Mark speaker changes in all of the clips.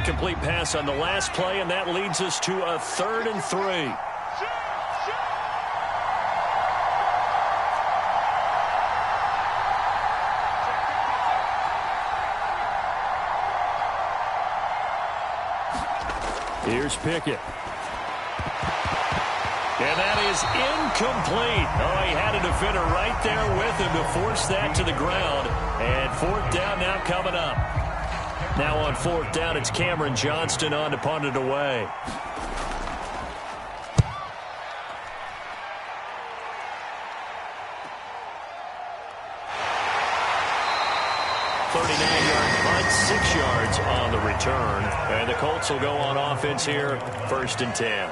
Speaker 1: incomplete pass on the last play, and that leads us to a 3rd and 3. Here's Pickett. And that is incomplete. Oh, he had a defender right there with him to force that to the ground. And 4th down now coming up. Now on 4th down, it's Cameron Johnston on to punt it away. Punt, 6 yards on the return. And the Colts will go on offense here, 1st and 10.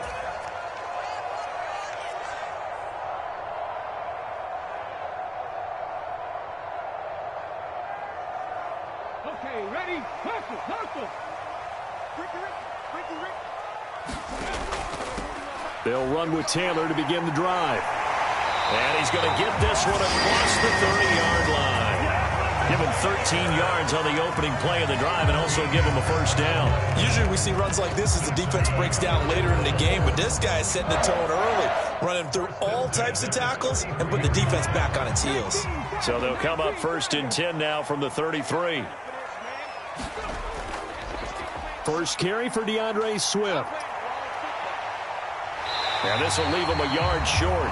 Speaker 2: Okay, ready? Hustle.
Speaker 1: They'll run with Taylor to begin the drive. And he's going to get this one across the 30-yard line. Give him 13 yards on the opening play of the drive and also give him a 1st down.
Speaker 3: Usually we see runs like this as the defense breaks down later in the game, but this guy is setting the tone early, running through all types of tackles and putting the defense back on its heels.
Speaker 1: So they'll come up 1st and 10 now from the 33. First carry for DeAndre Swift. And this will leave him a yard short.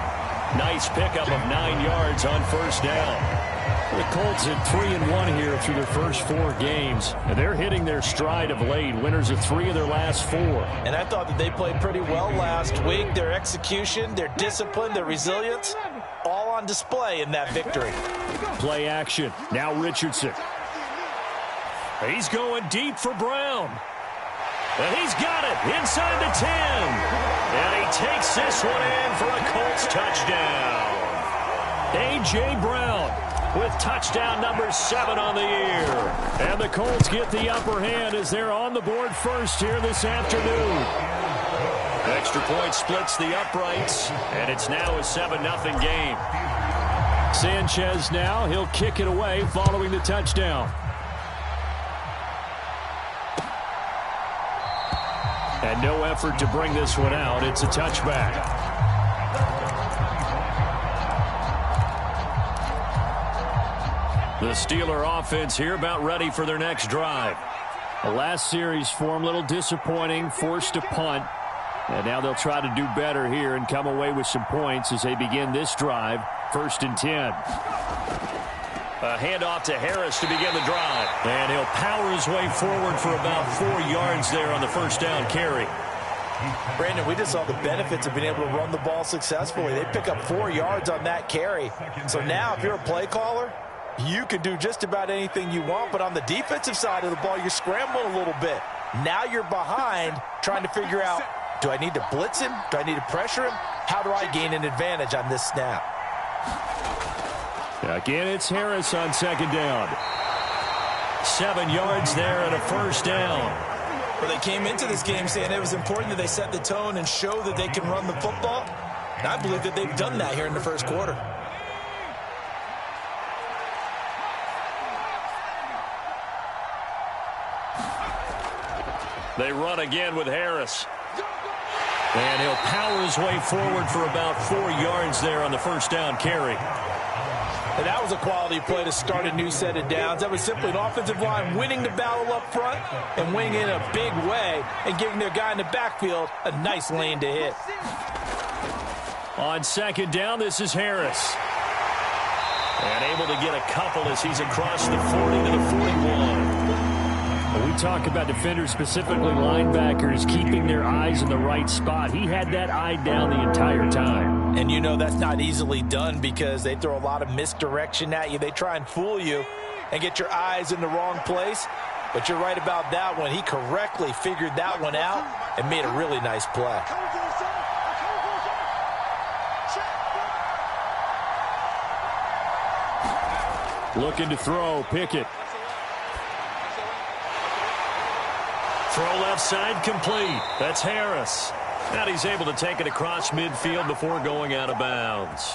Speaker 1: Nice pickup of 9 yards on 1st down. The Colts at 3-1 here through their first 4 games. And they're hitting their stride of late. Winners of 3 of their last 4.
Speaker 3: And I thought that they played pretty well last week. Their execution, their discipline, their resilience, all on display in that victory.
Speaker 1: Play action. Now Richardson. He's going deep for Brown. And he's got it inside the 10. And he takes this one in for a Colts touchdown. A.J. Brown with touchdown number 7 on the year. And the Colts get the upper hand as they're on the board first here this afternoon. Extra point splits the uprights, and it's now a 7-0 game. Sanchez now, he'll kick it away following the touchdown. And no effort to bring this one out. It's a touchback. The Steeler offense here about ready for their next drive. The last series for them, a little disappointing, forced to punt. And now they'll try to do better here and come away with some points as they begin this drive, 1st and 10. A handoff to Harris to begin the drive. And he'll power his way forward for about 4 yards there on the 1st down carry.
Speaker 3: Brandon, we just saw the benefits of being able to run the ball successfully. They pick up 4 yards on that carry. So now if you're a play caller, you can do just about anything you want, but on the defensive side of the ball, you're scrambling a little bit. Now you're behind trying to figure out, do I need to blitz him? Do I need to pressure him? How do I gain an advantage on this snap?
Speaker 1: Again, it's Harris on 2nd down. 7 yards there and a 1st down.
Speaker 3: Well, they came into this game saying it was important that they set the tone and show that they can run the football. And I believe that they've done that here in the first quarter.
Speaker 1: They run again with Harris. And he'll power his way forward for about 4 yards there on the 1st down carry.
Speaker 3: And that was a quality play to start a new set of downs. That was simply an offensive line winning the battle up front and winning in a big way and giving their guy in the backfield a nice lane to hit.
Speaker 1: On 2nd down, this is Harris. And able to get a couple as he's across the 40 to the 41. We talk about defenders, specifically linebackers, keeping their eyes in the right spot. He had that eye down the entire time.
Speaker 3: And you know that's not easily done because they throw a lot of misdirection at you. They try and fool you and get your eyes in the wrong place. But you're right about that one. He correctly figured that one out and made a really nice play.
Speaker 1: Looking to throw, Pickett. Throw left side complete. That's Harris. Now he's able to take it across midfield before going out of bounds.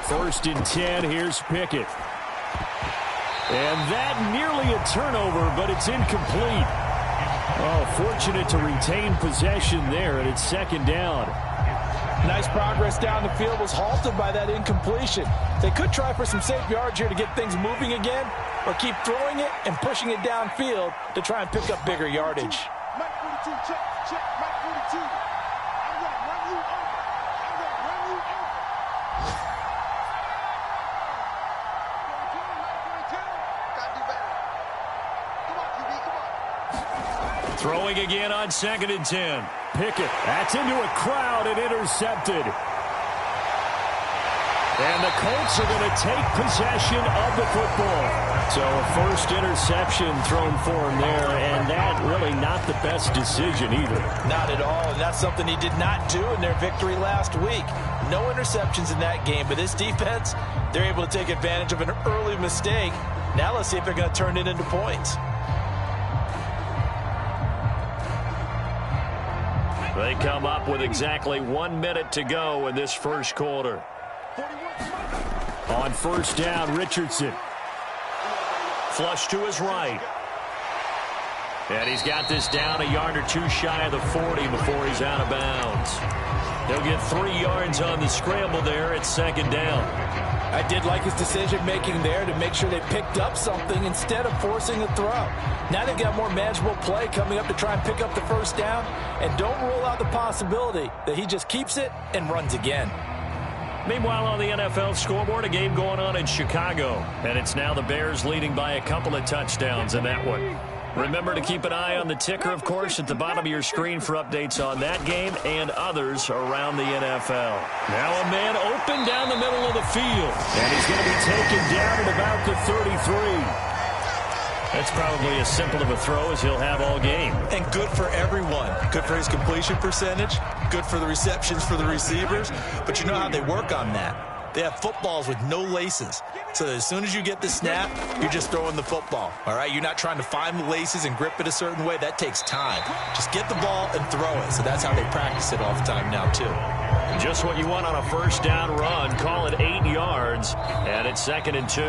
Speaker 1: First and 10, here's Pickett. And that nearly a turnover, but it's incomplete. Oh, fortunate to retain possession there, and it's second down.
Speaker 3: Nice progress down the field, was halted by that incompletion. They could try for some safe yards here to get things moving again, or keep throwing it and pushing it downfield to try and pick up bigger yardage.
Speaker 2: Mike 42, check, Mike 42. I'm going to run you over. I'm going to run you over. Got to do better. Come on, QB, come on.
Speaker 1: Throwing again on second and 10. Pickett, that's into a crowd and intercepted. And the Colts are going to take possession of the football. So a first interception thrown for him there, and that really not the best decision either.
Speaker 3: Not at all, and that's something he did not do in their victory last week. No interceptions in that game, but this defense, they're able to take advantage of an early mistake. Now let's see if they're going to turn it into points.
Speaker 1: They come up with exactly 1 minute to go in this first quarter. On first down, Richardson. Flush to his right. And he's got this down a yard or two shy of the 40 before he's out of bounds. He'll get 3 yards on the scramble there at second down.
Speaker 3: I did like his decision-making there to make sure they picked up something instead of forcing a throw. Now they've got more manageable play coming up to try and pick up the first down, and don't rule out the possibility that he just keeps it and runs again.
Speaker 1: Meanwhile, on the NFL scoreboard, a game going on in Chicago, and it's now the Bears leading by a couple of touchdowns in that one. Remember to keep an eye on the ticker, of course, at the bottom of your screen for updates on that game and others around the NFL. Now a man open down the middle of the field, and he's going to be taken down at about the 33. That's probably as simple of a throw as he'll have all game.
Speaker 3: And good for everyone. Good for his completion percentage. Good for the receptions for the receivers. But you know how they work on that. They have footballs with no laces. So that as soon as you get the snap, you're just throwing the football. All right? You're not trying to find the laces and grip it a certain way. That takes time. Just get the ball and throw it. So that's how they practice it all the time now, too.
Speaker 1: Just what you want on a first down run. Call it 8 yards. And it's second and 2.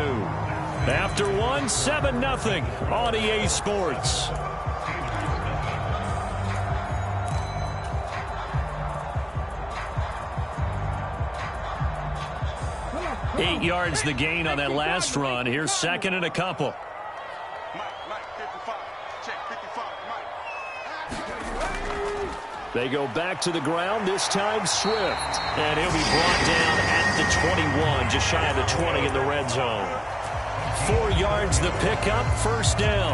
Speaker 1: After 1, 7-0 on EA Sports. Eight yards the gain on that last run. Here's second and a couple.
Speaker 2: Mike, 55. Check, 55.
Speaker 1: They go back to the ground, this time Swift. And he'll be brought down at the 21, just shy of the 20 in the red zone. 4 yards the pickup, first down.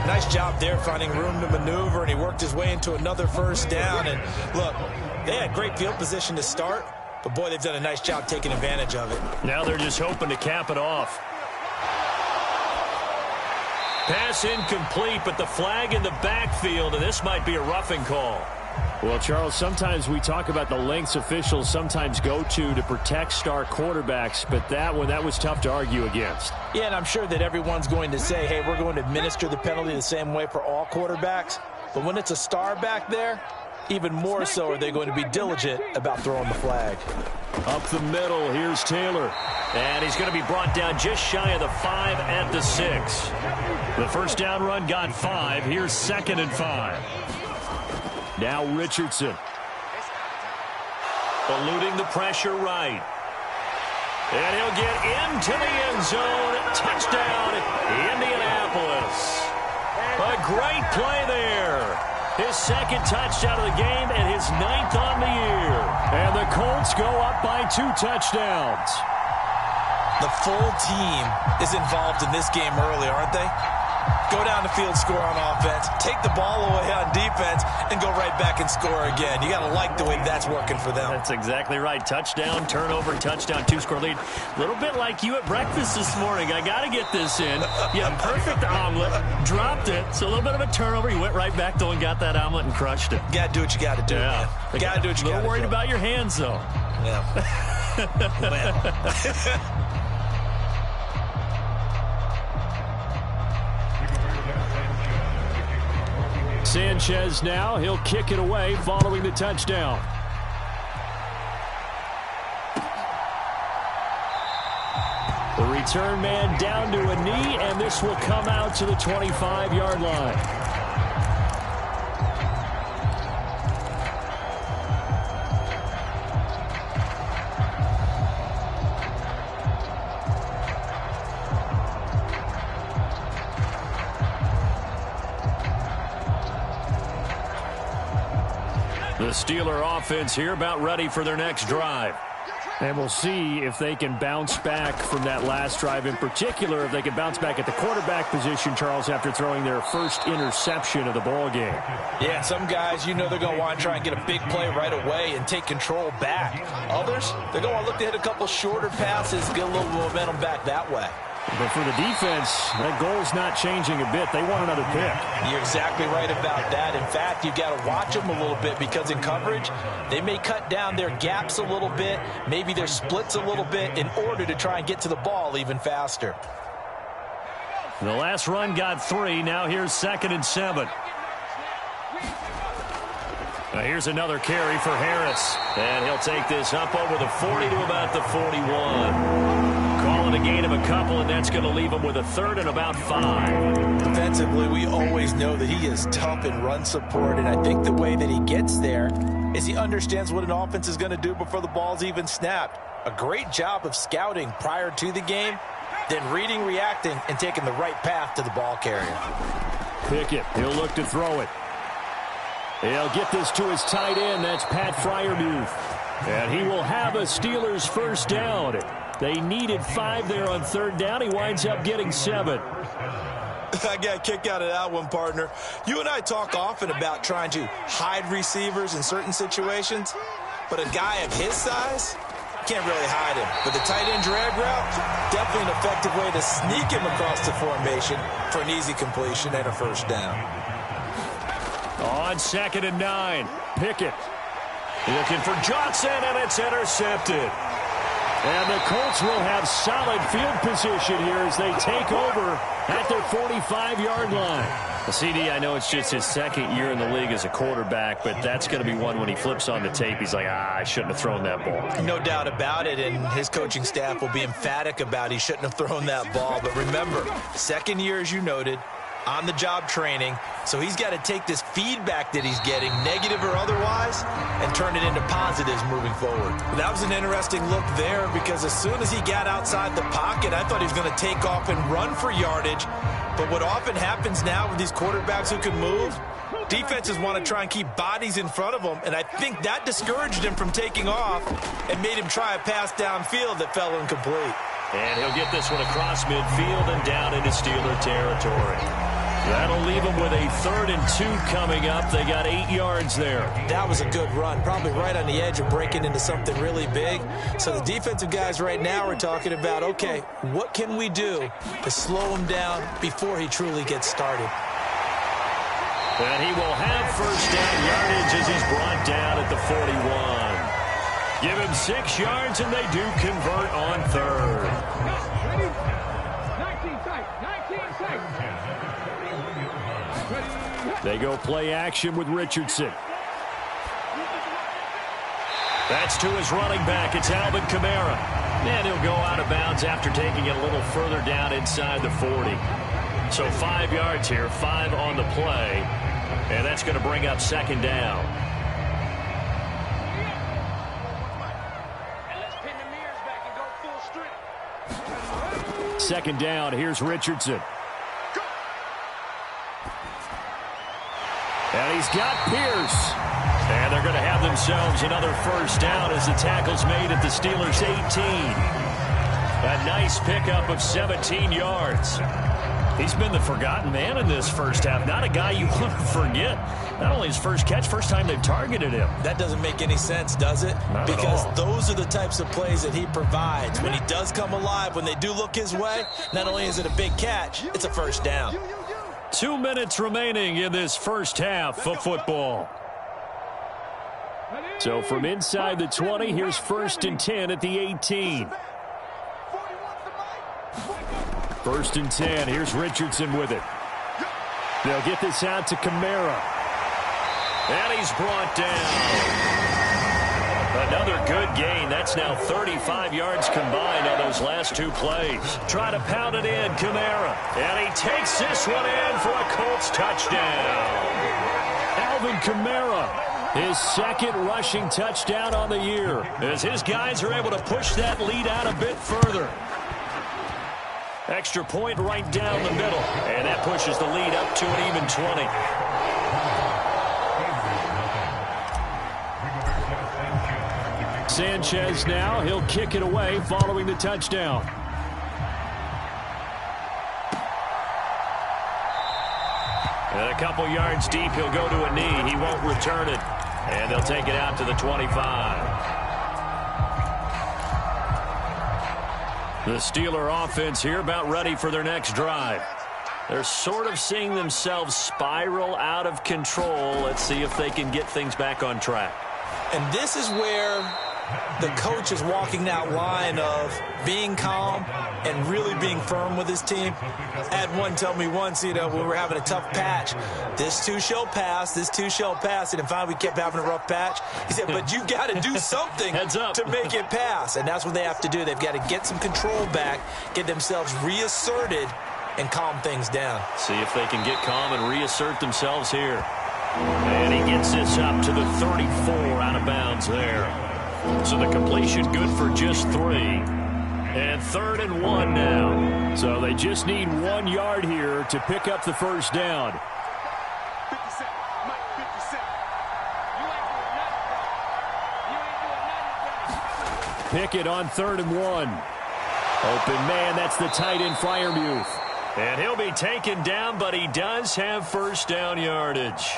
Speaker 3: Nice job there finding room to maneuver, and he worked his way into another first down. And look, they had great field position to start, but boy, they've done a nice job taking advantage of it.
Speaker 1: Now they're just hoping to cap it off. Pass incomplete, but the flag in the backfield, and this might be a roughing call. Well, Charles, sometimes we talk about the lengths officials sometimes go to protect star quarterbacks, but that one, that was tough to argue against.
Speaker 3: Yeah, and I'm sure that everyone's going to say, hey, we're going to administer the penalty the same way for all quarterbacks. But when it's a star back there, even more so are they going to be diligent about throwing the flag.
Speaker 1: Up the middle, here's Taylor. And he's going to be brought down just shy of the 5 at the 6. The first down run got 5. Here's second and 5. Now Richardson. Eluding the pressure right. And he'll get into the end zone. Touchdown, Indianapolis. A great play there. His second touchdown of the game and his 9th on the year. And the Colts go up by 2 touchdowns.
Speaker 3: The full team is involved in this game early, aren't they? Go down the field, score on offense, take the ball away on defense, and go right back and score again. You got to like the way that's working for them.
Speaker 1: That's exactly right. Touchdown, turnover, touchdown, 2-score lead. A little bit like you at breakfast this morning. I got to get this in. You had a perfect omelet, dropped it. So a little bit of a turnover. You went right back, though, and got that omelet and crushed it.
Speaker 3: Got to do what you got to do,
Speaker 1: yeah.
Speaker 3: Man. Got to do what you got to do.
Speaker 1: A little worried about your hands, though.
Speaker 3: Yeah.
Speaker 1: Sanchez now, he'll kick it away following the touchdown. The return man down to a knee, and this will come out to the 25-yard line. The Steeler offense here about ready for their next drive. And we'll see if they can bounce back from that last drive, in particular if they can bounce back at the quarterback position, Charles, after throwing their first interception of the ball game.
Speaker 3: Yeah, some guys, they're going to want to try and get a big play right away and take control back. Others, they're going to look to hit a couple shorter passes, get a little momentum back that way.
Speaker 1: But for the defense, that goal's not changing a bit. They want another pick.
Speaker 3: You're exactly right about that. In fact, you've got to watch them a little bit because in coverage, they may cut down their gaps a little bit, maybe their splits a little bit in order to try and get to the ball even faster.
Speaker 1: The last run got 3. Now here's 2nd and 7. Now here's another carry for Harris. And he'll take this up over the 40 to about the 41. Calling a gain of a couple, and that's going to leave him with a 3rd and about 5.
Speaker 3: Defensively, we always know that he is tough in run support, and I think the way that he gets there is he understands what an offense is going to do before the ball's even snapped. A great job of scouting prior to the game, then reading, reacting, and taking the right path to the ball carrier.
Speaker 1: Pickett, he'll look to throw it. He'll get this to his tight end. That's Pat Fryermuth. And he will have a Steelers first down. They needed 5 there on 3rd down. He winds up getting 7.
Speaker 3: I got a kick out of that one, partner. You and I talk often about trying to hide receivers in certain situations, but a guy of his size can't really hide him. But the tight end drag route, definitely an effective way to sneak him across the formation for an easy completion and a first down.
Speaker 1: On 2nd and 9, Pickett looking for Johnson, and it's intercepted. And the Colts will have solid field position here as they take over at their 45-yard line. The CD, I know it's just his 2nd year in the league as a quarterback, but that's going to be one when he flips on the tape, he's like, I shouldn't have thrown that ball.
Speaker 3: No doubt about it, and his coaching staff will be emphatic about he shouldn't have thrown that ball. But remember, 2nd year, as you noted, on-the-job training, so he's got to take this feedback that he's getting, negative or otherwise, and turn it into positives moving forward. That was an interesting look there because as soon as he got outside the pocket, I thought he was going to take off and run for yardage. But what often happens now with these quarterbacks who can move, defenses want to try and keep bodies in front of them, and I think that discouraged him from taking off and made him try a pass downfield that fell incomplete.
Speaker 1: And he'll get this one across midfield and down into Steeler territory. That'll leave them with a 3rd and 2 coming up. They got 8 yards there.
Speaker 3: That was a good run, probably right on the edge of breaking into something really big. So the defensive guys right now are talking about, okay, what can we do to slow him down before he truly gets started?
Speaker 1: And he will have first down yardage as he's brought down at the 41. Give him 6 yards, and they do convert on 3rd.
Speaker 2: 19 seconds.
Speaker 1: They go play action with Richardson. That's to his running back. It's Alvin Kamara. And he'll go out of bounds after taking it a little further down inside the 40. So 5 yards here, 5 on the play. And that's going to bring up 2nd down. Second down, here's Richardson. And he's got Pierce. And they're going to have themselves another first down as the tackle's made at the Steelers' 18. A nice pickup of 17 yards. He's been the forgotten man in this first half. Not a guy you want to forget. Not only his first catch, first time they've targeted him.
Speaker 3: That doesn't make any sense, does it?
Speaker 1: Not at
Speaker 3: because
Speaker 1: all.
Speaker 3: those are the types of plays that he provides. When he does come alive, when they do look his way, not only is it a big catch, it's a first down.
Speaker 1: 2 minutes remaining in this first half of football. So from inside the 20, here's 1st and 10 at the 18. 1st and 10. Here's Richardson with it. They'll get this out to Kamara. And he's brought down. Another good gain. That's now 35 yards combined on those last two plays. Try to pound it in, Kamara. And he takes this one in for a Colts touchdown. Alvin Kamara, his second rushing touchdown on the year, as his guys are able to push that lead out a bit further. Extra point right down the middle, and that pushes the lead up to an even 20. Sanchez now, he'll kick it away following the touchdown. And a couple yards deep, he'll go to a knee. He won't return it. And they'll take it out to the 25. The Steeler offense here about ready for their next drive. They're sort of seeing themselves spiral out of control. Let's see if they can get things back on track.
Speaker 3: And this is where the coach is walking that line of being calm and really being firm with his team. I had one tell me once, when we were having a tough patch, this too shall pass, this too shall pass. And finally we kept having a rough patch. He said, but you got to do something to make it pass. And that's what they have to do. They've got to get some control back, get themselves reasserted, and calm things down.
Speaker 1: See if they can get calm and reassert themselves here. And he gets this up to the 34 out of bounds there. So the completion good for just 3. And 3rd and 1 now. So they just need 1 yard here to pick up the first down.
Speaker 2: 57, Mike, 57. You ain't doing nothing, bro. You ain't doing nothing, bro.
Speaker 1: Pickett on 3rd and 1. Open man, that's the tight end Freiermuth. And he'll be taken down, but he does have first down yardage.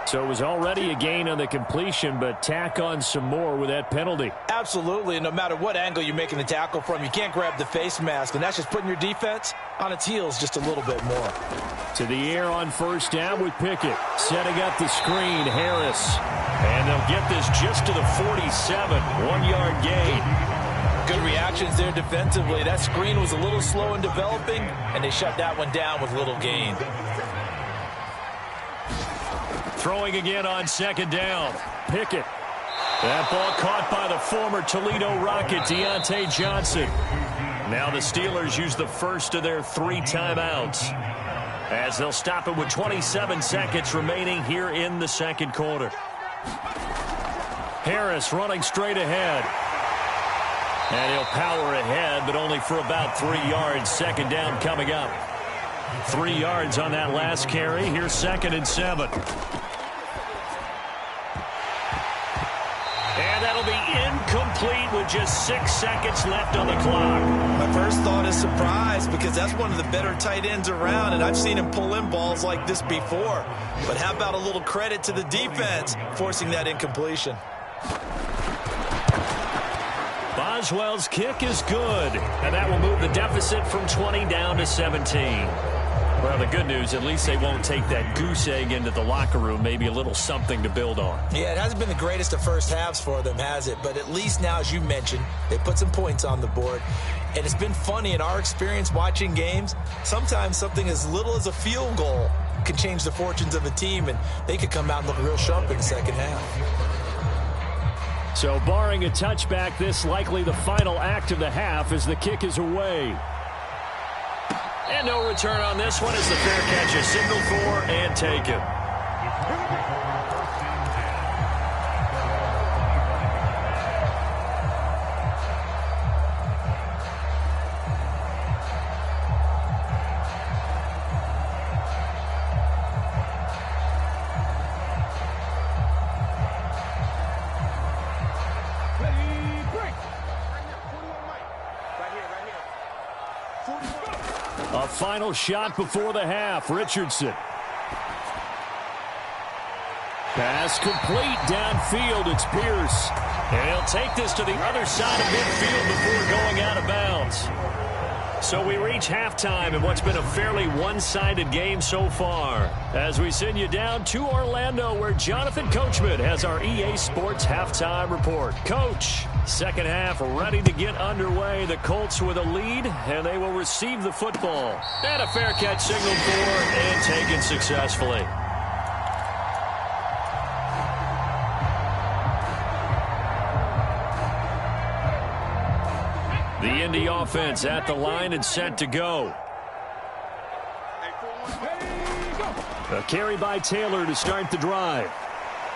Speaker 1: So it was already a gain on the completion, but tack on some more with that penalty.
Speaker 3: Absolutely, and no matter what angle you're making the tackle from, you can't grab the face mask, and that's just putting your defense on its heels just a little bit more.
Speaker 1: To the air on first down with Pickett. Setting up the screen, Harris. And they'll get this just to the 47. 1 yard gain.
Speaker 3: Good reactions there defensively. That screen was a little slow in developing, and they shut that one down with little gain.
Speaker 1: Throwing again on 2nd down. Pickett. That ball caught by the former Toledo Rocket, Deontay Johnson. Now the Steelers use the first of their 3 timeouts, as they'll stop it with 27 seconds remaining here in the second quarter. Harris running straight ahead. And he'll power ahead, but only for about 3 yards. 2nd down coming up. 3 yards on that last carry. Here's 2nd and 7. And that'll be incomplete with just 6 seconds left on the clock.
Speaker 3: My first thought is surprise, because that's one of the better tight ends around, and I've seen him pull in balls like this before. But how about a little credit to the defense forcing that incompletion?
Speaker 1: Boswell's kick is good, and that will move the deficit from 20 down to 17. Well, the good news, at least they won't take that goose egg into the locker room. Maybe a little something to build on.
Speaker 3: Yeah, it hasn't been the greatest of first halves for them, has it? But at least now, as you mentioned, they put some points on the board. And it's been funny in our experience watching games. Sometimes something as little as a field goal can change the fortunes of a team, and they could come out and look real sharp in the second half.
Speaker 1: So barring a touchback, this likely the final act of the half as the kick is away. And no return on this one as the fair catch is signaled for and taken. A final shot before the half. Richardson. Pass complete downfield. It's Pierce. And he'll take this to the other side of midfield before going out of bounds. So we reach halftime in what's been a fairly one-sided game so far, as we send you down to Orlando, where Jonathan Coachman has our EA Sports halftime report. Coach, second half ready to get underway. The Colts with a lead, and they will receive the football. And a fair catch signaled for and taken successfully. The Indy offense at the line and set to go. A carry by Taylor to start the drive.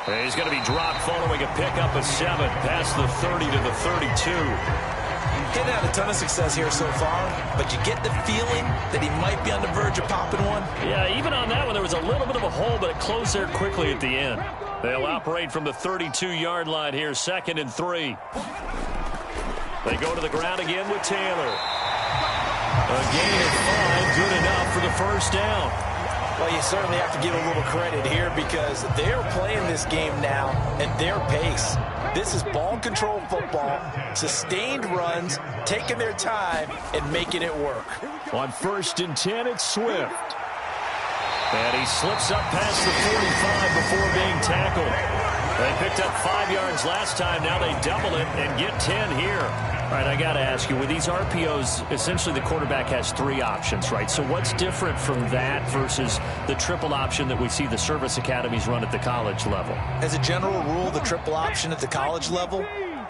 Speaker 1: He's going to be dropped following a pickup of 7 past the 30 to the 32.
Speaker 3: Getting had a ton of success here so far, but you get the feeling that he might be on the verge of popping one.
Speaker 1: Yeah, even on that one, there was a little bit of a hole, but it closed there quickly at the end. They'll operate from the 32-yard line here, 2nd and 3. They go to the ground again with Taylor. A gain of 5, good enough for the first down.
Speaker 3: Well, you certainly have to give a little credit here because they're playing this game now at their pace. This is ball control football, sustained runs, taking their time, and making it work.
Speaker 1: On 1st and 10, it's Swift. And he slips up past the 45 before being tackled. They picked up 5 yards last time. Now they double it and get 10 here. All right, I got to ask you, with these RPOs, essentially the quarterback has 3 options, right? So what's different from that versus the triple option that we see the service academies run at the college level?
Speaker 3: As a general rule, the triple option at the college level,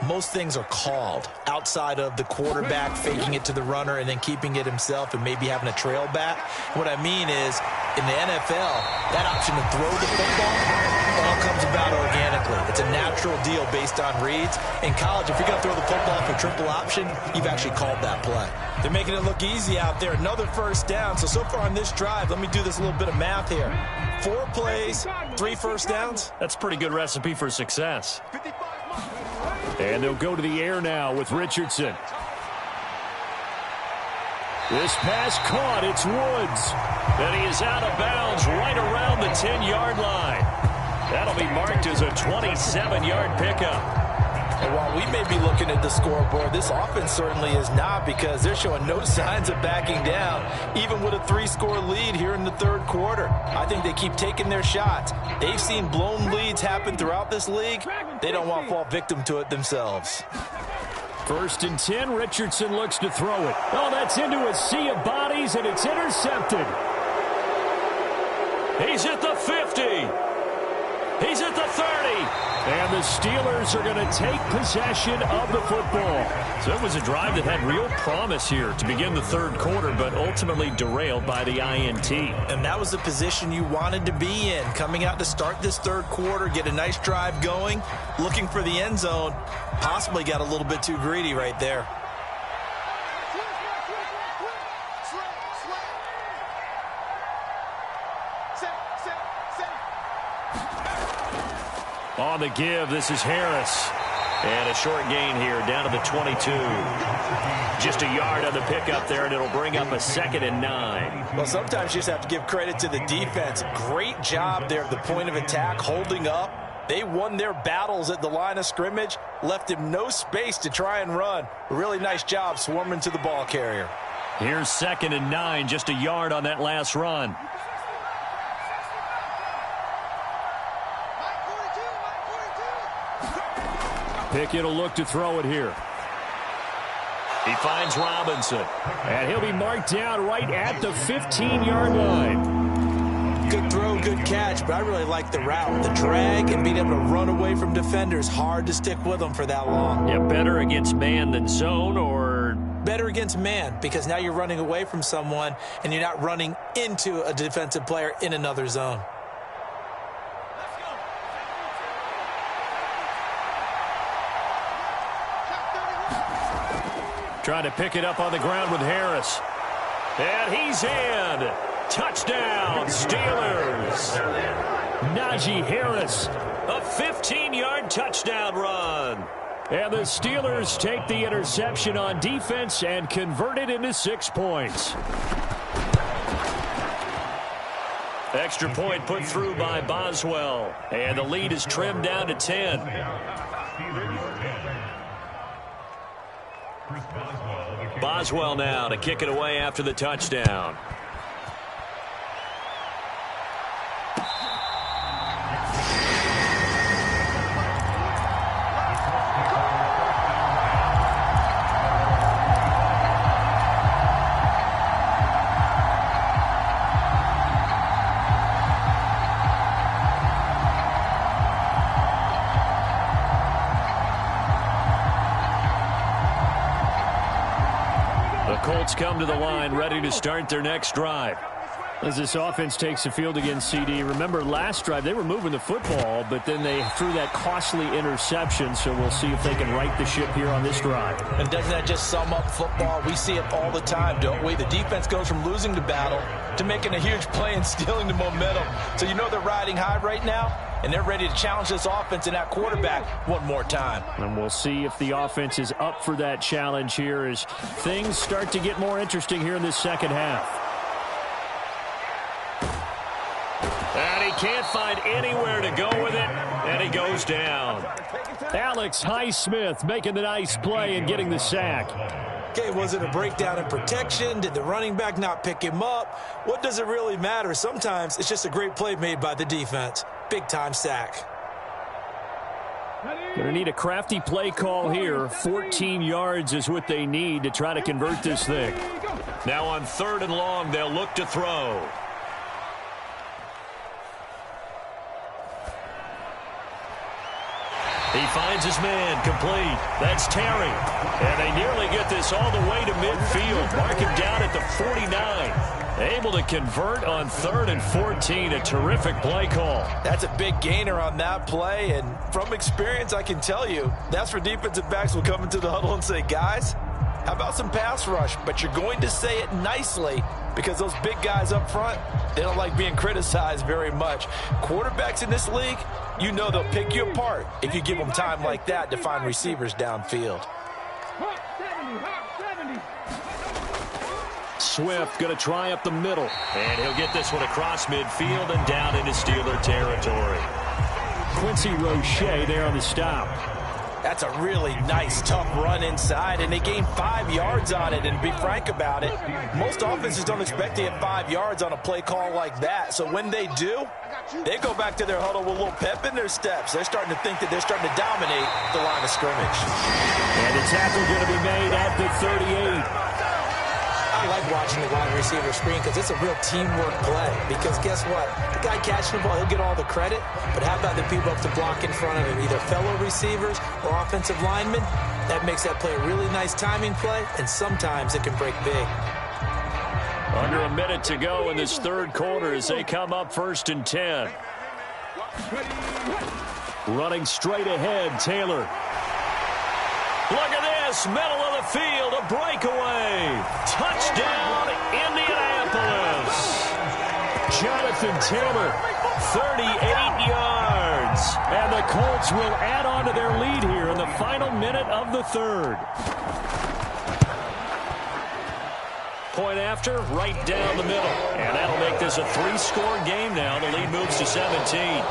Speaker 3: most things are called outside of the quarterback faking it to the runner and then keeping it himself and maybe having a trail back. What I mean is, in the NFL, that option to throw the football all comes about organically. It's a natural deal based on reads. In college, if you're going to throw the football for triple option, you've actually called that play. They're making it look easy out there. Another first down. So far on this drive, let me do this little bit of math here. 4 plays, 3 first downs.
Speaker 1: That's a pretty good recipe for success. And they'll go to the air now with Richardson. This pass caught. It's Woods. And he is out of bounds right around the 10-yard line. That'll be marked as a 27-yard pickup.
Speaker 3: And while we may be looking at the scoreboard, this offense certainly is not, because they're showing no signs of backing down, even with a 3-score lead here in the 3rd quarter. I think they keep taking their shots. They've seen blown leads happen throughout this league. They don't want to fall victim to it themselves.
Speaker 1: 1st and 10, Richardson looks to throw it. Oh, that's into a sea of bodies, and it's intercepted. He's at the 50. He's at the 30. And the Steelers are going to take possession of the football. So it was a drive that had real promise here to begin the 3rd quarter, but ultimately derailed by the INT.
Speaker 3: And that was the position you wanted to be in, coming out to start this 3rd quarter, get a nice drive going, looking for the end zone. Possibly got a little bit too greedy right there.
Speaker 1: On the give, this is Harris. And a short gain here, down to the 22. Just a yard on the pickup there, and it'll bring up a 2nd and 9.
Speaker 3: Well, sometimes you just have to give credit to the defense. Great job there at the point of attack, holding up. They won their battles at the line of scrimmage, left him no space to try and run. A really nice job swarming to the ball carrier.
Speaker 1: Here's 2nd and 9, just a yard on that last run. Pickett will look to throw it here. He finds Robinson. And he'll be marked down right at the 15-yard line.
Speaker 3: Good throw, good catch, but I really like the route. The drag and being able to run away from defenders, hard to stick with them for that long.
Speaker 1: Yeah, better against man than zone, or?
Speaker 3: Better against man, because now you're running away from someone and you're not running into a defensive player in another zone.
Speaker 1: Trying to pick it up on the ground with Harris. And he's in. Touchdown, Steelers. Najee Harris, a 15-yard touchdown run. And the Steelers take the interception on defense and convert it into 6 points. Extra point put through by Boswell. And the lead is trimmed down to 10. Boswell now to kick it away after the touchdown. Colts come to the line, ready to start their next drive.
Speaker 4: As this offense takes the field against CD, remember last drive they were moving the football, but then they threw that costly interception, so we'll see if they can right the ship here on this drive.
Speaker 3: And doesn't that just sum up football? We see it all the time, don't we? The defense goes from losing the battle to making a huge play and stealing the momentum. So you know they're riding high right now, and they're ready to challenge this offense and that quarterback one more time.
Speaker 4: And we'll see if the offense is up for that challenge here as things start to get more interesting here in this second half.
Speaker 1: And he can't find anywhere to go with it, and he goes down.
Speaker 4: Alex Highsmith making the nice play and getting the sack.
Speaker 3: Okay, was it a breakdown in protection? Did the running back not pick him up? What does it really matter? Sometimes it's just a great play made by the defense. Big-time sack.
Speaker 4: Going to need a crafty play call here. 14 yards is what they need to try to convert this thing.
Speaker 1: Now on 3rd and long, they'll look to throw. He finds his man complete. That's Terry. And they nearly get this all the way to midfield. Mark him down at the 49. Able to convert on 3rd and 14. A terrific play call.
Speaker 3: That's a big gainer on that play. And from experience, I can tell you, that's where defensive backs will come into the huddle and say, guys, how about some pass rush? But you're going to say it nicely because those big guys up front, they don't like being criticized very much. Quarterbacks in this league, you know they'll pick you apart if you give them time like that to find receivers downfield.
Speaker 1: Swift going to try up the middle. And he'll get this one across midfield and down into Steeler territory.
Speaker 4: Quincy Roche there on the stop.
Speaker 3: That's a really nice, tough run inside, and they gained 5 yards on it. And to be frank about it, most offenses don't expect to get 5 yards on a play call like that. So when they do, they go back to their huddle with a little pep in their steps. They're starting to think that they're starting to dominate the line of scrimmage.
Speaker 4: And the tackle going to be made at the 38.
Speaker 3: I like watching the wide receiver screen because it's a real teamwork play. Because guess what? The guy catching the ball, he'll get all the credit. But how about the people up to block in front of him, either fellow receivers or offensive linemen? That makes that play a really nice timing play, and sometimes it can break big.
Speaker 1: Under a minute to go in this 3rd quarter as they come up 1st and 10.
Speaker 4: Running straight ahead, Taylor.
Speaker 1: Look at this, middle of the field, a breakaway. Touchdown, Indianapolis.
Speaker 4: Jonathan Taylor, 38 yards. And the Colts will add on to their lead here in the final minute of the 3rd.
Speaker 1: Point after, right down the middle. And that'll make this a 3-score game now. The lead moves to 17.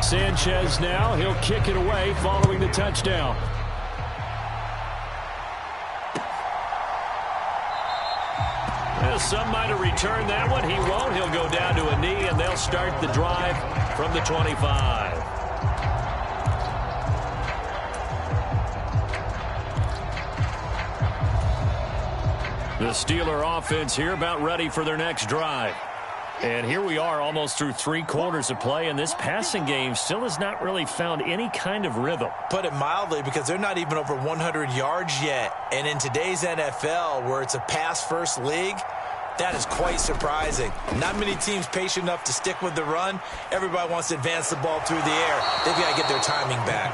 Speaker 4: Sanchez now, he'll kick it away following the touchdown.
Speaker 1: Well, some might have returned that one. He won't. He'll go down to a knee, and they'll start the drive from the 25. The Steeler offense here about ready for their next drive. And here we are almost through 3 quarters of play, and this passing game still has not really found any kind of rhythm.
Speaker 3: Put it mildly, because they're not even over 100 yards yet. And in today's NFL, where it's a pass-first league, that is quite surprising. Not many teams patient enough to stick with the run. Everybody wants to advance the ball through the air. They've got to get their timing back.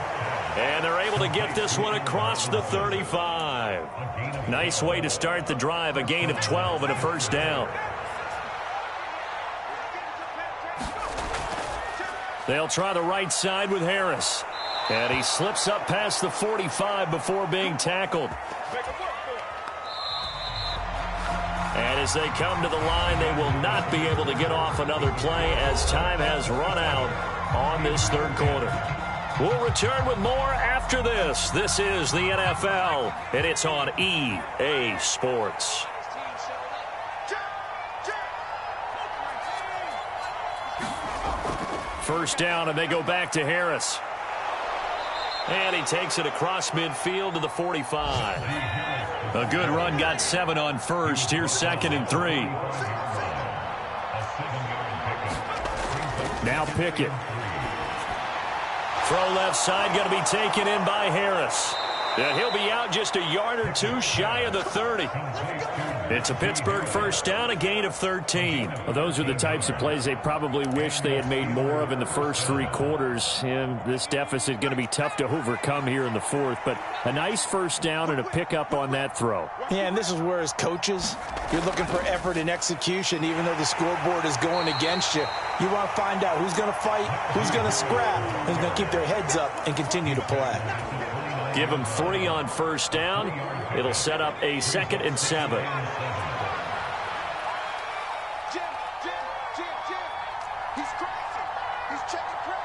Speaker 1: And they're able to get this one across the 35. Nice way to start the drive, a gain of 12 and a 1st down. They'll try the right side with Harris. And he slips up past the 45 before being tackled. And as they come to the line, they will not be able to get off another play as time has run out on this 3rd quarter. We'll return with more after this. This is the NFL, and it's on EA Sports. First down, and they go back to Harris. And he takes it across midfield to the 45. A good run, got 7 on first. Here's 2nd and 3.
Speaker 4: Now Pickett.
Speaker 1: Throw left side, going to be taken in by Harris. And he'll be out just a yard or two shy of the 30. It's a Pittsburgh first down, a gain of 13.
Speaker 4: Well, those are the types of plays they probably wish they had made more of in the first 3 quarters. And this deficit going to be tough to overcome here in the 4th. But a nice first down and a pickup on that throw.
Speaker 3: Yeah, and this is where as coaches, you're looking for effort and execution. Even though the scoreboard is going against you, you want to find out who's going to fight, who's going to scrap, who's going to keep their heads up and continue to play.
Speaker 1: Give them 3 on first down. It'll set up a 2nd and 7.
Speaker 2: He's crazy. He's checking crack.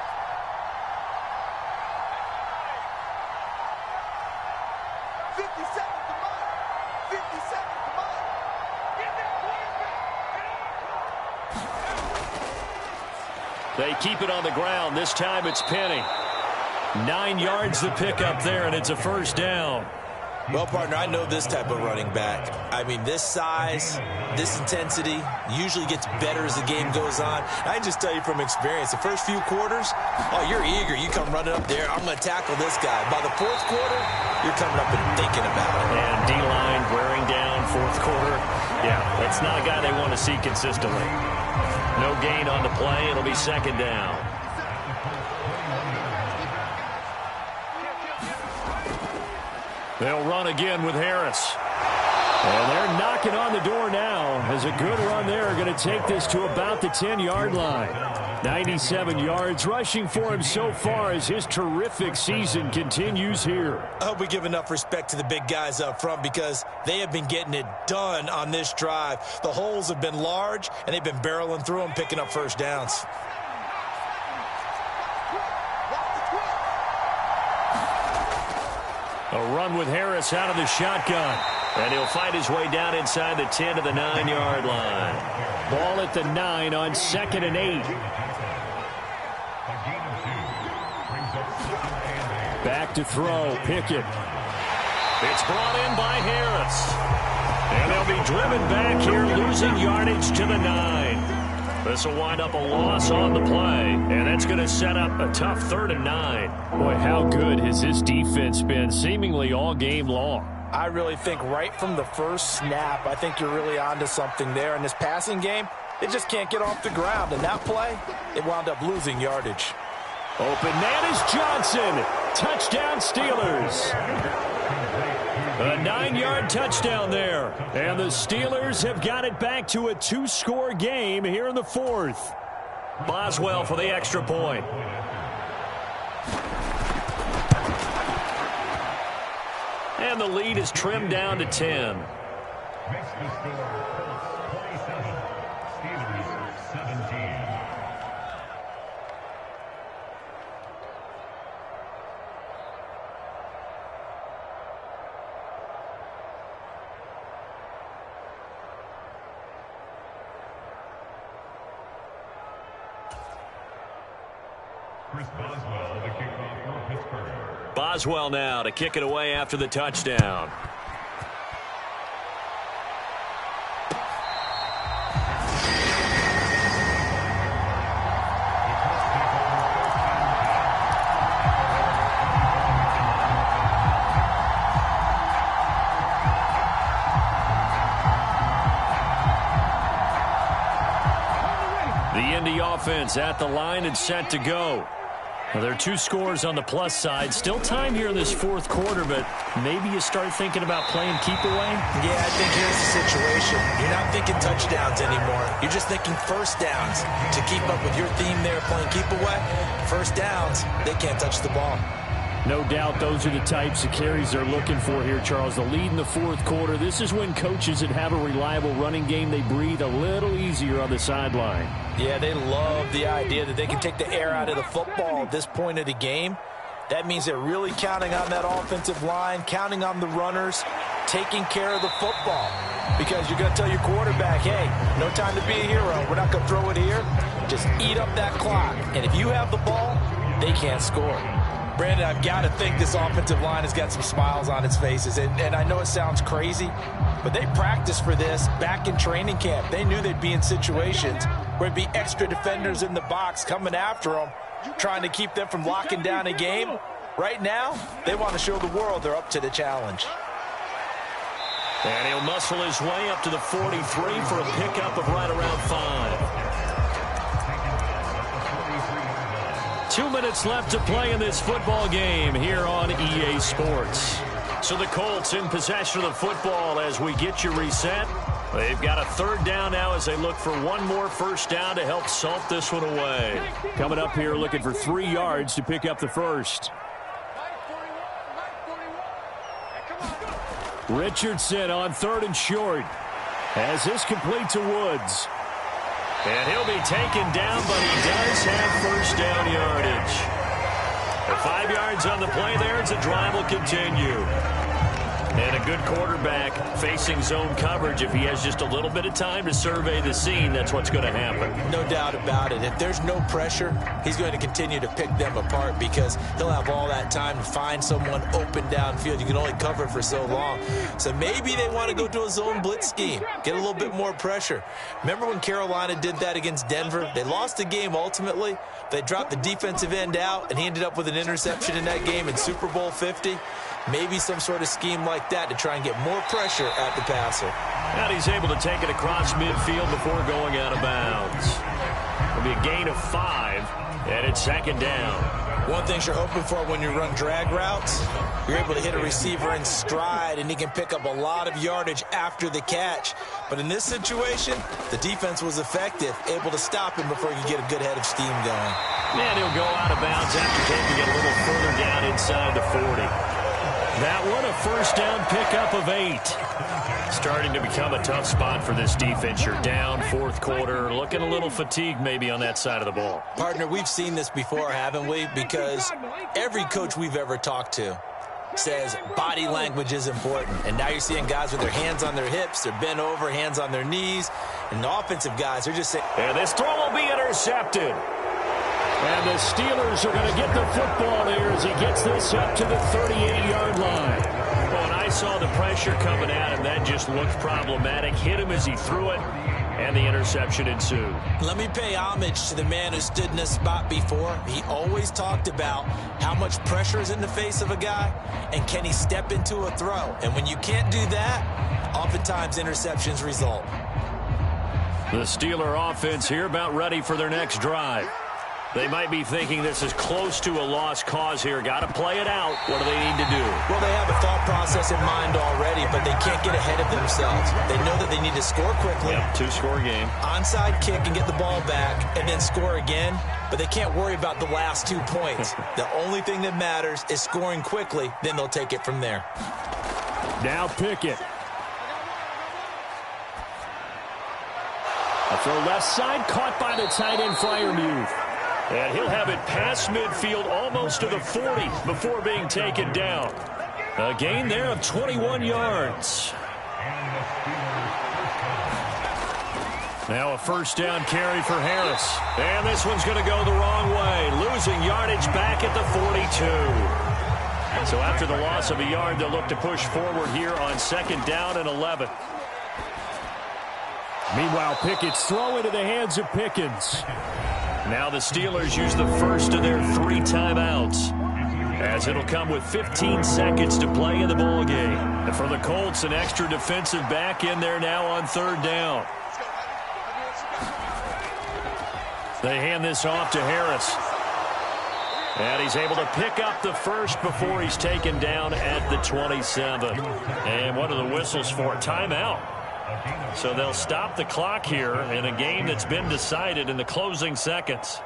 Speaker 2: 57 to mine. 57 to mine. Get that quarterback.
Speaker 1: They keep it on the ground. This time it's Penny. 9 yards to pick up there, and it's a first down.
Speaker 3: Well, partner, I know this type of running back. I mean, this size, this intensity usually gets better as the game goes on. I can just tell you from experience, the first few quarters, oh, you're eager. You come running up there. I'm going to tackle this guy. By the 4th quarter, you're coming up and thinking about it.
Speaker 1: And D-line wearing down 4th quarter. Yeah, that's not a guy they want to see consistently. No gain on the play. It'll be 2nd down. They'll run again with Harris.
Speaker 4: And they're knocking on the door now as a good run there. Going to take this to about the 10-yard line. 97 yards rushing for him so far as his terrific season continues here.
Speaker 3: I hope we give enough respect to the big guys up front because they have been getting it done on this drive. The holes have been large, and they've been barreling through them, picking up first downs.
Speaker 1: A run with Harris out of the shotgun. And he'll find his way down inside the 10 to the 9-yard line.
Speaker 4: Ball at the 9 on 2nd and 8. Back to throw. Pickett.
Speaker 1: It's brought in by Harris. And they'll be driven back here, losing yardage to the 9. This will wind up a loss on the play, and that's going to set up a tough 3rd and 9.
Speaker 4: Boy, how good has this defense been seemingly all game long?
Speaker 3: I really think right from the first snap, I think you're really onto something there. In this passing game, they just can't get off the ground. And that play, it wound up losing yardage.
Speaker 4: Open man is Johnson. Touchdown Steelers.
Speaker 1: A 9-yard touchdown there.
Speaker 4: And the Steelers have got it back to a 2-score game here in the 4th.
Speaker 1: Boswell for the extra point. And the lead is trimmed down to 10. Boswell now to kick it away after the touchdown. The Indy offense at the line and set to go. Well, there are 2 scores on the plus side. Still time here in this 4th quarter, but maybe you start thinking about playing keep away?
Speaker 3: Yeah, I think here's the situation. You're not thinking touchdowns anymore. You're just thinking first downs. To keep up with your theme there, playing keep away, first downs, they can't touch the ball.
Speaker 4: No doubt those are the types of carries they're looking for here, Charles. The lead in the 4th quarter. This is when coaches that have a reliable running game, they breathe a little easier on the sideline.
Speaker 3: Yeah, they love the idea that they can take the air out of the football at this point of the game. That means they're really counting on that offensive line, counting on the runners, taking care of the football. Because you're going to tell your quarterback, hey, no time to be a hero. We're not going to throw it here. Just eat up that clock. And if you have the ball, they can't score. Brandon, I've got to think this offensive line has got some smiles on its faces. And I know it sounds crazy, but they practiced for this back in training camp. They knew they'd be in situations where there'd be extra defenders in the box coming after them, trying to keep them from locking down a game. Right now, they want to show the world they're up to the challenge.
Speaker 1: And he'll muscle his way up to the 43 for a pickup of right around 5. 2 minutes left to play in this football game here on EA Sports. So the Colts in possession of the football as we get you reset. They've got a third down now as they look for one more first down to help salt this one away.
Speaker 4: Coming up here looking for 3 yards to pick up the first. Richardson on 3rd and short. As this complete to Woods.
Speaker 1: And he'll be taken down, but he does have first down yardage. The 5 yards on the play there as the drive will continue. And a good quarterback facing zone coverage. If he has just a little bit of time to survey the scene, that's what's going to happen.
Speaker 3: No doubt about it. If there's no pressure, he's going to continue to pick them apart because he'll have all that time to find someone open downfield. You can only cover for so long. So maybe they want to go to a zone blitz scheme, get a little bit more pressure. Remember when Carolina did that against Denver? They lost the game ultimately. They dropped the defensive end out, and he ended up with an interception in that game in Super Bowl 50. Maybe some sort of scheme like that to try and get more pressure at the passer.
Speaker 1: And he's able to take it across midfield before going out of bounds. It'll be a gain of 5, and it's second down.
Speaker 3: One thing you're hoping for when you run drag routes, you're able to hit a receiver in stride, and he can pick up a lot of yardage after the catch. But in this situation, the defense was effective, able to stop him before he could get a good head of steam going.
Speaker 1: And he'll go out of bounds after taking it a little further down inside the 40. That one a first down pickup of 8. Starting to become a tough spot for this defense. You're down 4th quarter, looking a little fatigued maybe on that side of the ball.
Speaker 3: Partner, we've seen this before, haven't we? Because every coach we've ever talked to says body language is important. And now you're seeing guys with their hands on their hips, they're bent over, hands on their knees. And the offensive guys are just saying...
Speaker 1: And this throw will be intercepted.
Speaker 4: And the Steelers are going to get the football there as he gets this up to the 38-yard line.
Speaker 1: Well, and I saw the pressure coming at him. That just looked problematic. Hit him as he threw it, and the interception ensued.
Speaker 3: Let me pay homage to the man who stood in this spot before. He always talked about how much pressure is in the face of a guy, and can he step into a throw. And when you can't do that, oftentimes interceptions result.
Speaker 1: The Steeler offense here about ready for their next drive. They might be thinking this is close to a lost cause here. Got to play it out. What do they need to do?
Speaker 3: Well, they have a thought process in mind already, but they can't get ahead of themselves. They know that they need to score quickly.
Speaker 1: Yep, 2-score game.
Speaker 3: Onside kick and get the ball back and then score again, but they can't worry about the last 2 points. The only thing that matters is scoring quickly, then they'll take it from there.
Speaker 4: Now Pickett. A throw left side, caught by the tight end Freiermuth.
Speaker 1: And he'll have it past midfield almost to the 40 before being taken down. A gain there of 21 yards. Now a first down carry for Harris. And this one's going to go the wrong way. Losing yardage back at the 42. So after the loss of a yard, they'll look to push forward here on 2nd down and 11.
Speaker 4: Meanwhile, Pickett's throw into the hands of Pickens.
Speaker 1: Now the Steelers use the first of their 3 timeouts, as it'll come with 15 seconds to play in the ball game. And for the Colts, an extra defensive back in there now on 3rd down. They hand this off to Harris. And he's able to pick up the first before he's taken down at the 27. And what are the whistles for? Timeout. So they'll stop the clock here in a game that's been decided in the closing seconds.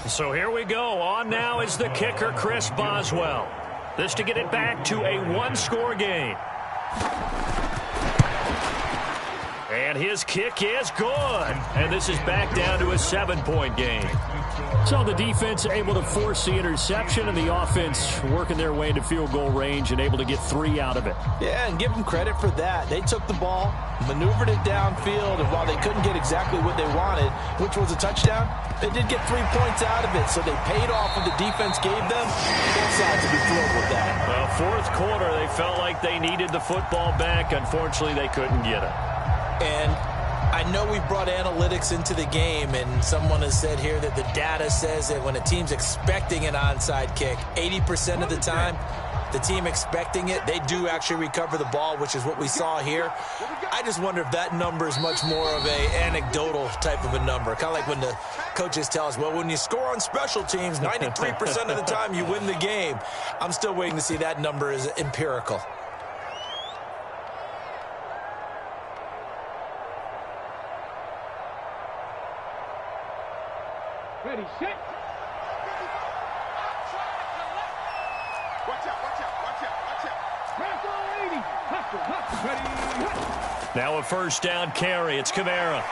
Speaker 1: So here we go. On now is the kicker, Chris Boswell. This to get it back to a 1-score game. And his kick is good. And this is back down to a 7-point game.
Speaker 4: So the defense able to force the interception, and the offense working their way into field goal range and able to get 3 out of it.
Speaker 3: Yeah, and give them credit for that. They took the ball, maneuvered it downfield, and while they couldn't get exactly what they wanted, which was a touchdown, they did get 3 points out of it. So they paid off what the defense gave them. Both sides will be thrilled with that.
Speaker 1: Well, fourth quarter, they felt like they needed the football back. Unfortunately, they couldn't get it.
Speaker 3: And I know we brought analytics into the game, and someone has said here that the data says that when a team's expecting an onside kick, 80% of the time, the team expecting it, they do actually recover the ball, which is what we saw here. I just wonder if that number is much more of a anecdotal type of a number. Kind of like when the coaches tell us, well, when you score on special teams, 93% of the time you win the game. I'm still waiting to see that number is empirical.
Speaker 2: Ready, set. Watch out, watch out, watch out, watch out. Pass 80. Hustle, ready.
Speaker 1: Now a first down carry. It's Kamara.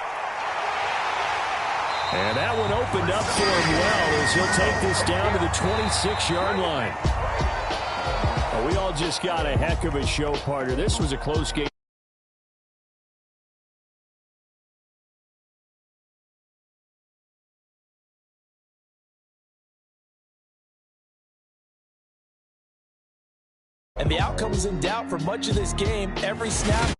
Speaker 4: And that one opened up for him well as he'll take this down to the 26-yard line. Well, we all just got a heck of a show, partner. This was a close game.
Speaker 3: And the outcome was in doubt for much of this game. Every snap.